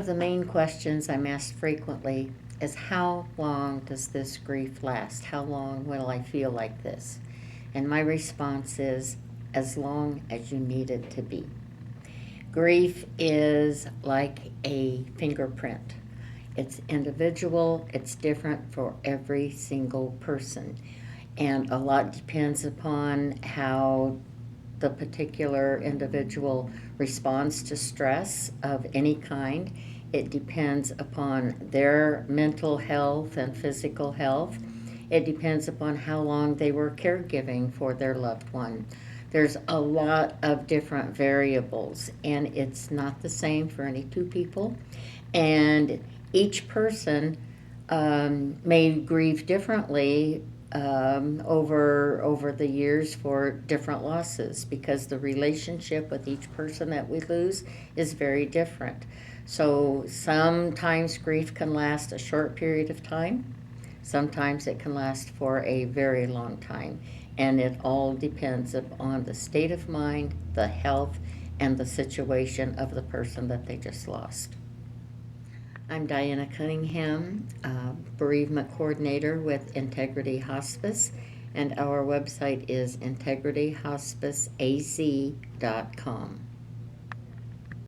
of the main questions I'm asked frequently is, how long does this grief last? How long will I feel like this? And my response is, as long as you need it to be. Grief is like a fingerprint. It's individual, it's different for every single person. And a lot depends upon how the particular individual responds to stress of any kind. It depends upon their mental health and physical health. It depends upon how long they were caregiving for their loved one. There's a lot of different variables, and it's not the same for any two people. And each person may grieve differently over the years for different losses, because the relationship with each person that we lose is very different. So sometimes grief can last a short period of time. Sometimes it can last for a very long time. And it all depends upon the state of mind, the health, and the situation of the person that they just lost. I'm Diana Cunningham, bereavement coordinator with Integrity Hospice, and our website is integrityhospiceaz.com.